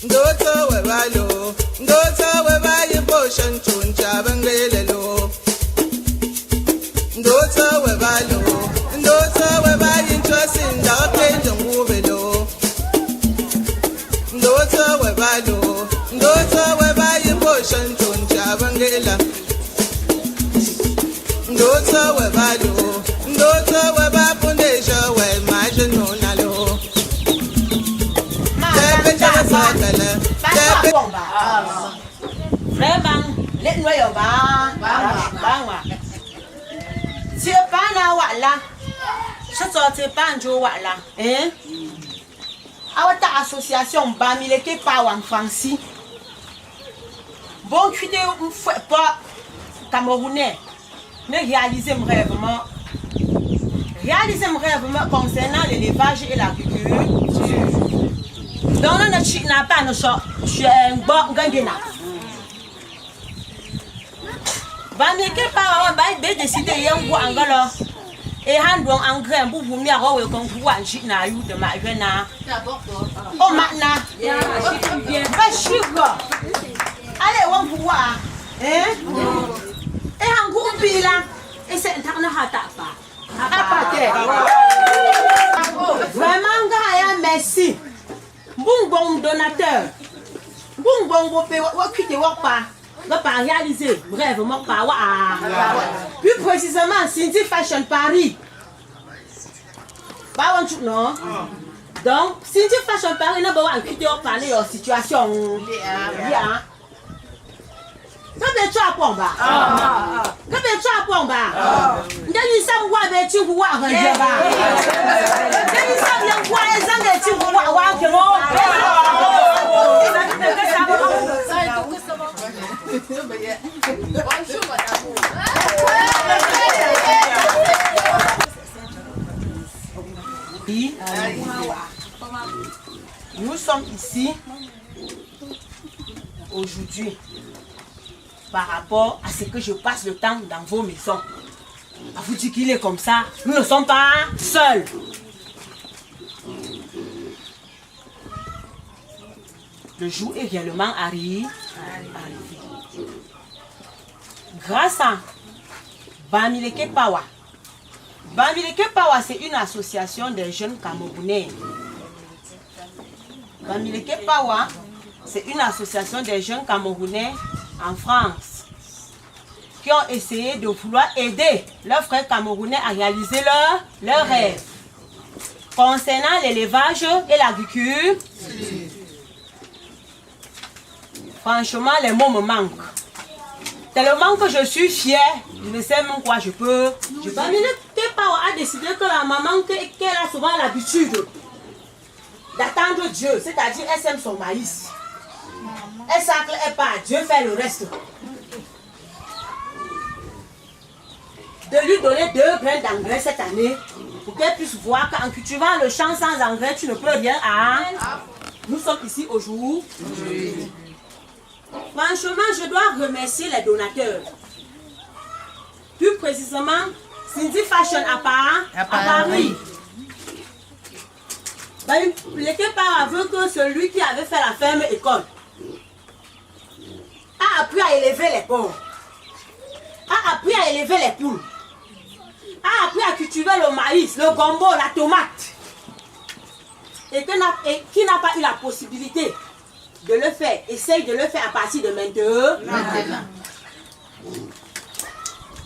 Ndoto webalo, ndoto webayi potion chuncha bengelelo. Ndoto webalo, ndoto webayi chosin da kenjo ngubelo. Ndoto webalo, ndoto webayi potion chuncha bengela. Ndoto webalo, ndoto weba foundation we imagine nalo. Vraiment, les noyaux c'est pas là, voilà. C'est pas un jour, voilà. Hein? À votre association, Bamileke Power en France. Bon, tu ne pas Camerounais. Mais réalisez vraiment. Réalisez vraiment concernant l'élevage et l'agriculture. Donc, on n'a pas de choix. Je suis un bon gangena. Bamileke Power va décider de voir en gala. Et han dong engrais pour vous mettre au concours en Chine na you de ma vena. Oh maintenant. Va suivre. Allez on vous voir. Hein? Et en groupe là et c'est un hata pas. Vraiment gars merci. Bon donateur. Bon pe wa quitter wa pas. Va pas réaliser, bref, mon pas. Plus précisément, Cindy Fashion Paris. Bah, on non. Donc, Cindy Fashion Paris n'a pas quitter au parler de situation. Combien tu as pour bas? Combien tu as pour bas? Dès ça, vous avez tu vois un débat. Dès ça, vous voyez ça, tu vois nous sommes ici aujourd'hui par rapport à ce que je passe le temps dans vos maisons. À vous dire qu'il est comme ça, nous ne sommes pas seuls. Le jour est réellement arrivé. Grâce à Bamileke Power. Bamileke Power, c'est une association des jeunes Camerounais. Bamileke Power, c'est une association des jeunes Camerounais en France qui ont essayé de vouloir aider leurs frères camerounais à réaliser leurs rêves concernant l'élevage et l'agriculture. Franchement, les mots me manquent. Tellement que je suis fière, je ne sais même quoi je peux. Bamileke Power a décidé que la maman, qu'elle a souvent l'habitude d'attendre Dieu, c'est-à-dire elle sème son maïs. Elle sacle, elle part, Dieu fait le reste. De lui donner 2 grains d'engrais cette année pour qu'elle puisse voir qu'en cultivant le champ sans engrais, tu ne peux rien à. Nous sommes ici aujourd'hui. Franchement, je dois remercier les donateurs. Plus précisément, Cindy Fashion à Paris. Bamileke Power veut que celui qui avait fait la ferme école a appris à élever les porcs, a appris à élever les poules, a appris à cultiver le maïs, le gombo, la tomate, et qui n'a pas eu la possibilité de le faire, essaye de le faire à partir de maintenant.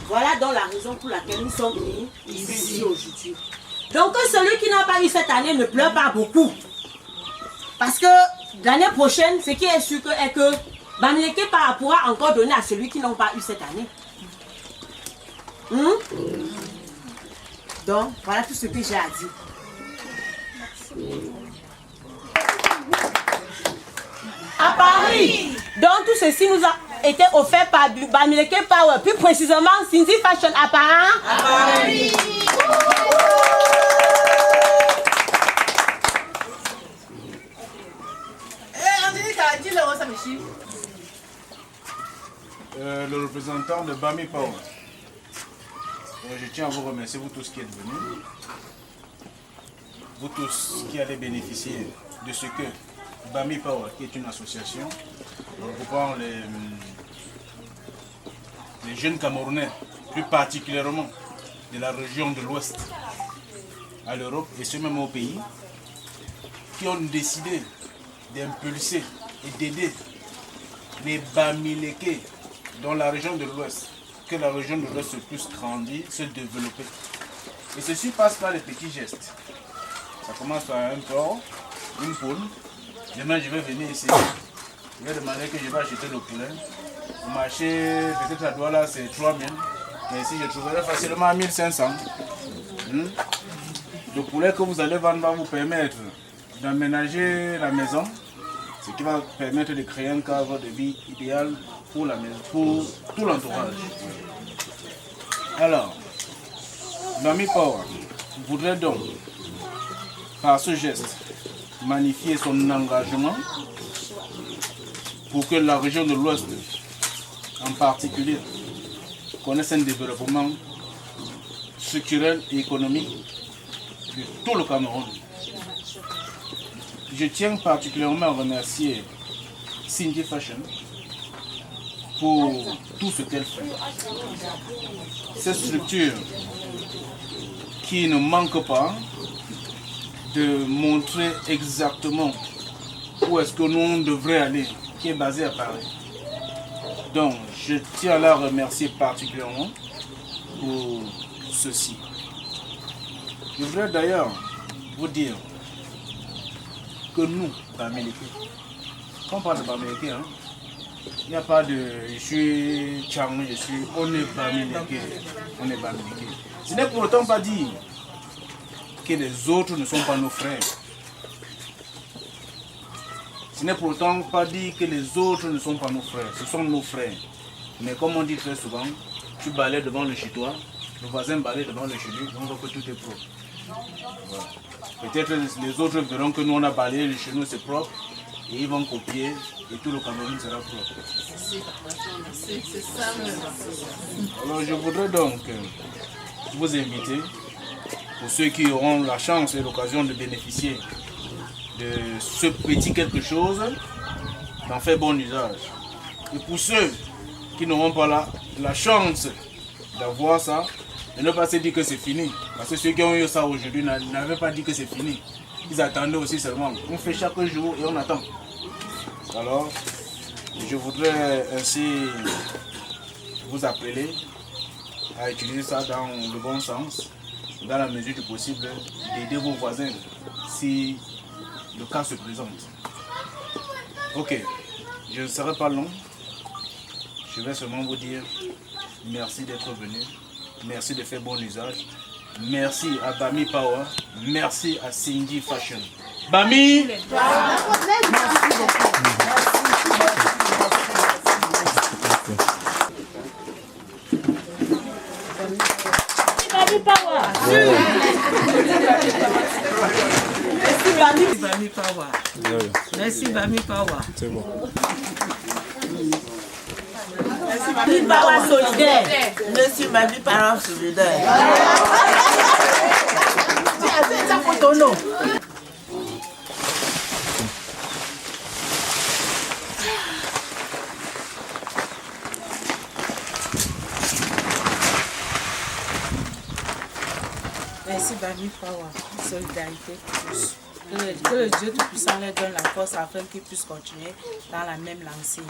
Voilà donc la raison pour laquelle nous sommes ici aujourd'hui. Donc celui qui n'a pas eu cette année ne pleure pas beaucoup. Parce que l'année prochaine, ce qui est sûr est que Bamileke Power pourra encore donner à celui qui n'a pas eu cette année. Donc voilà tout ce que j'ai à dire. À Paris. Donc tout ceci nous a été offert par Bamileke Power, plus précisément Cindy Fashion à Paris. Le représentant de Bami Power. Je tiens à vous remercier, vous tous qui êtes venus, vous tous qui allez bénéficier de ce que Bami Power, qui est une association regroupant les jeunes Camerounais, plus particulièrement de la région de l'Ouest à l'Europe et ce même au pays, qui ont décidé d'impulser et d'aider les Bamileke dans la région de l'Ouest, que la région de l'Ouest se puisse grandir, se développer. Et ceci passe par les petits gestes. Ça commence par un porc, une poule. Demain, je vais venir ici. Je vais demander que je vais acheter le poulet. Au marché, peut-être à Douala, c'est 3 000. Mais ici, je trouverai facilement 1 500. Le poulet que vous allez vendre va vous permettre d'aménager la maison, ce qui va permettre de créer un cadre de vie idéal pour la maison, pour tout l'entourage. Alors, Bami Power voudrait donc, par ce geste, magnifier son engagement pour que la région de l'Ouest, en particulier, connaisse un développement structurel et économique de tout le Cameroun. Je tiens particulièrement à remercier Cindy Fashion pour tout ce qu'elle fait. Cette structure qui ne manque pas de montrer exactement où est-ce que nous devrions aller, qui est basée à Paris. Donc, je tiens à la remercier particulièrement pour ceci. Je voudrais d'ailleurs vous dire que nous, Bamileke, quand on parle de Bamileke, hein, il n'y a pas de je suis Chang, on est Bamileke, on est Bamileke. Ce n'est pour autant pas dire que les autres ne sont pas nos frères. Ce n'est pour autant pas dire que les autres ne sont pas nos frères, ce sont nos frères. Mais comme on dit très souvent, tu balais devant le chez toi, le voisin balaye devant le chez lui, on voit que tout est propre. Voilà. Peut-être les autres verront que nous on a balayé le chez nous, c'est propre, et ils vont copier, et tout le Cameroun sera propre. C'est ça même. Alors je voudrais donc vous inviter, pour ceux qui auront la chance et l'occasion de bénéficier de ce petit quelque chose, d'en faire bon usage. Et pour ceux qui n'auront pas la chance d'avoir ça, et ne pas se dire que c'est fini. Parce que ceux qui ont eu ça aujourd'hui n'avaient pas dit que c'est fini. Ils attendaient aussi seulement. On fait chaque jour et on attend. Alors, je voudrais ainsi vous appeler à utiliser ça dans le bon sens, dans la mesure du possible, d'aider vos voisins si le cas se présente. Ok, je ne serai pas long. Je vais seulement vous dire merci d'être venu. Merci de faire bon usage. Merci à Bami Power. Merci à Cindy Fashion. Bami! Merci beaucoup. Bami Power. Merci Bami Power. Merci Bami Power. C'est bon. Merci Bami Power solidaire. Merci Bami Power solidaire. C'est ça pour ton nom. Merci Bami Power, solidarité pour tous. Que le Dieu Tout-Puissant leur donne la force afin qu'ils puissent continuer dans la même lancée.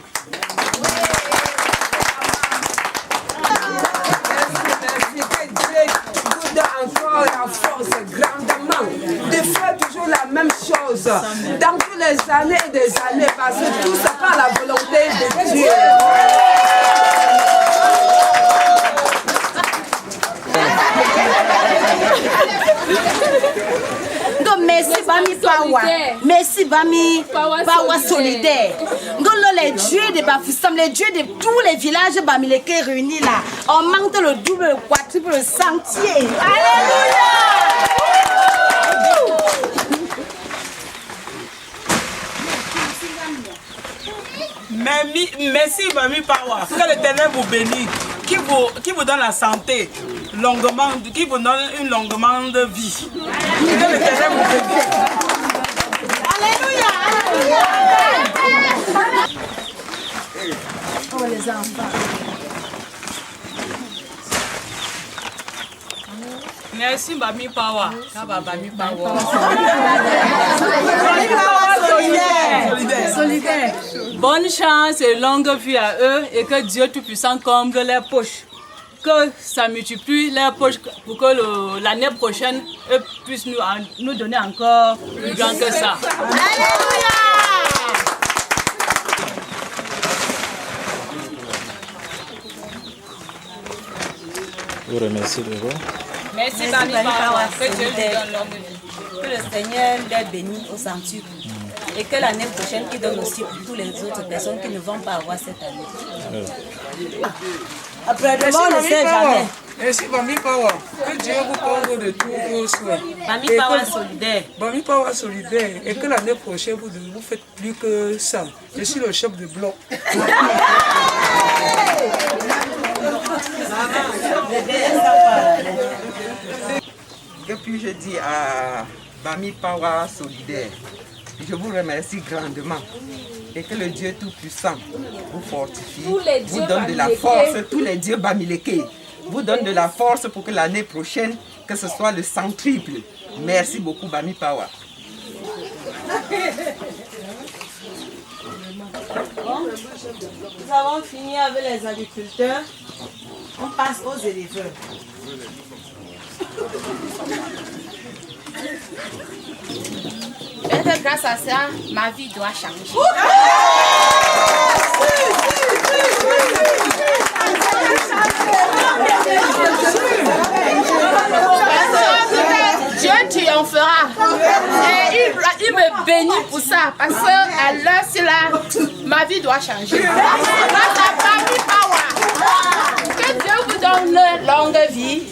Merci, que Dieu vous donne encore la force grandement de faire toujours la même chose dans toutes les années et des années parce que tout ça par la volonté de Dieu. Merci Bami Power. Merci Bami Power solidaire. Les dieux de Bafoussam, les dieux de tous les villages Bamileke réunis là. On manque le double, le quadruple, le centier. Alléluia. Merci Bami Power. Que l'Éternel vous bénisse, qui vous donne la santé, longuement, qui vous donne une longuement de vie. Que l'Éternel vous bénisse. Alléluia. Oh, les enfants. Merci Bami Pawa. Bami Pawa. Solidaire. Bonne chance et longue vie à eux et que Dieu Tout-Puissant comble leurs poches. Que ça multiplie leurs poches pour que l'année prochaine, eux puissent nous donner encore plus grand que ça. Alléluia! Je vous remercie de vous. Merci Bami Pawa. Que Dieu lui donne longue vie. Que le Seigneur les bénisse au centuple. Et que l'année prochaine, il donne aussi pour toutes les autres personnes qui ne vont pas avoir cette année. Après demain, on ne sait jamais. Merci Bami Pawa. Que Dieu vous comble de tous vos souhaits. Bami Pawa solidaire. Bami Pawa solidaire. Et que l'année prochaine, vous ne vous faites plus que ça. Je suis le chef de bloc. Que puis-je dire à Bami Pawa solidaire? Je vous remercie grandement et que le Dieu Tout-Puissant vous fortifie, vous donne de la force, tous les dieux Bamileke vous donnent de la force pour que l'année prochaine, que ce soit le centuple. Merci beaucoup Bami Pawa. Bon, nous avons fini avec les agriculteurs. On passe aux éleveurs. Et que grâce à ça, ma vie doit changer. Dieu triomphera. Et il me bénit pour ça. Parce qu'à l'heure-ci, ma vie doit changer. Grâce à Bami Pawa. Que Dieu vous donne longue vie.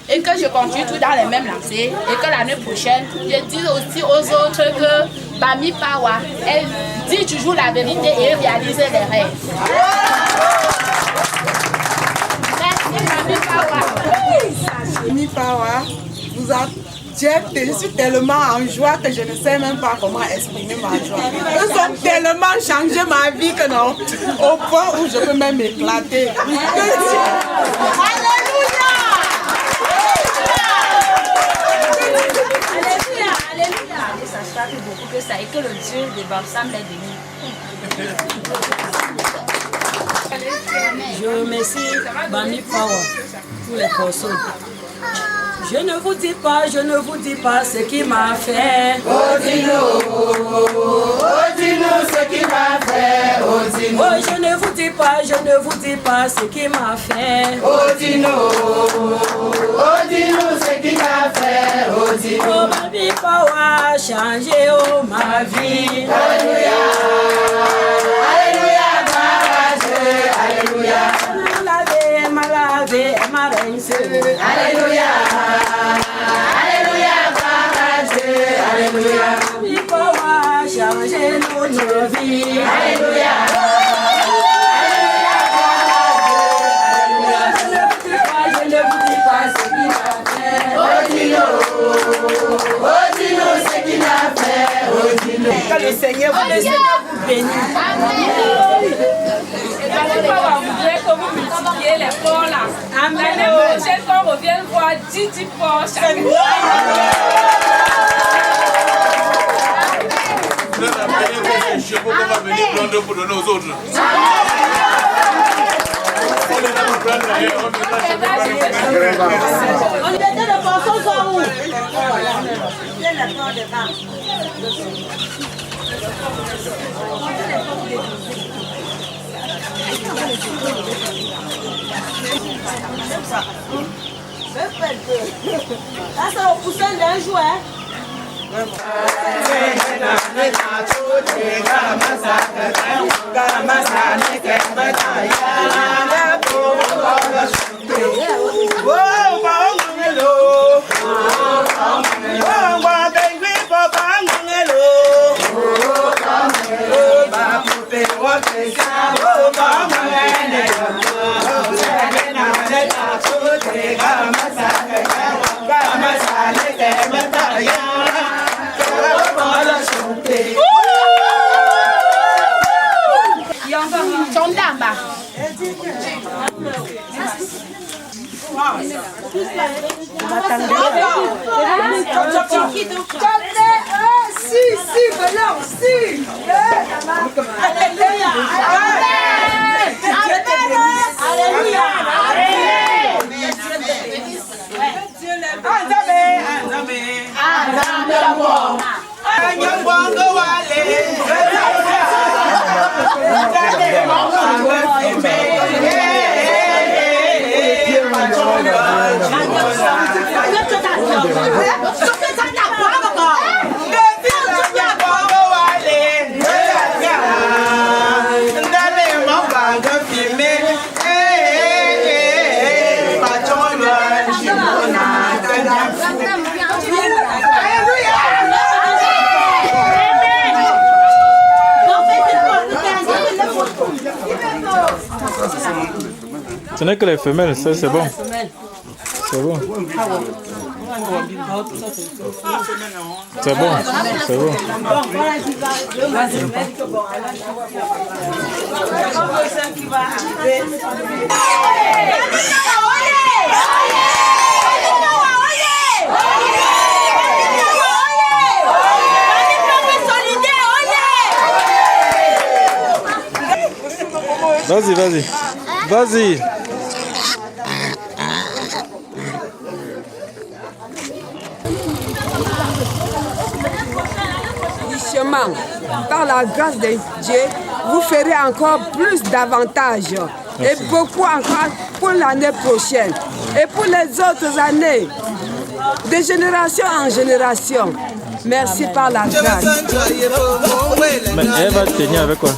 Et que je continue tout dans les mêmes lancées. Et que l'année prochaine, je dis aussi aux autres que Bami Pawa, elle dit toujours la vérité et elle réalise les rêves. Merci Bami Pawa. Bami Pawa, je suis tellement en joie que je ne sais même pas comment exprimer ma joie. Ils ont tellement changé ma vie que non, au point où je peux même m'éclater. Beaucoup que ça et que le Dieu des Bamsam les bénisse. Je remercie Bami Pawa pour les personnes. Je ne vous dis pas ce qu'il m'a fait. Oh dis-nous ce qu'il m'a fait. Oh dis-nous. Oh je ne vous dis pas ce qu'il m'a fait. Oh dis-nous ce qu'il m'a fait. Oh dis-nous. Oh Bami Pawa changé oh ma vie. Alléluia. Alléluia, Alléluia. Elle m'a lavé, elle m'a rincé. Alléluia. Alléluia, Alléluia. Bami Pawa changé notre vie. Alléluia. Je ne vous dis pas ce qu'il m'a fait. Oh dis-nous ce qu'il a fait. Oh dis-nous. Que le Seigneur vous bénisse. Bami Pawa voudrait que vous multipliez les ports là. L'année prochaine, qu'on revienne voir 10 ports chaque mois. Vous êtes la première des chevaux qu'on va venir prendre pour donner aux autres. On est là pour prendre d'ailleurs. On était de façon sans où? C'est la porte de vin. Ça, c'est au poussin d'un jouet. Chondamba. Si, venons, si. Alléluia. Ce n'est que les femelles, ça c'est bon. C'est bon. C'est bon, c'est bon. Vas-y, vas-y. Vas-y. Par la grâce de Dieu, vous ferez encore plus d'avantages et beaucoup encore pour l'année prochaine et pour les autres années, de génération en génération. Merci par la grâce. Mais elle va tenir avec quoi?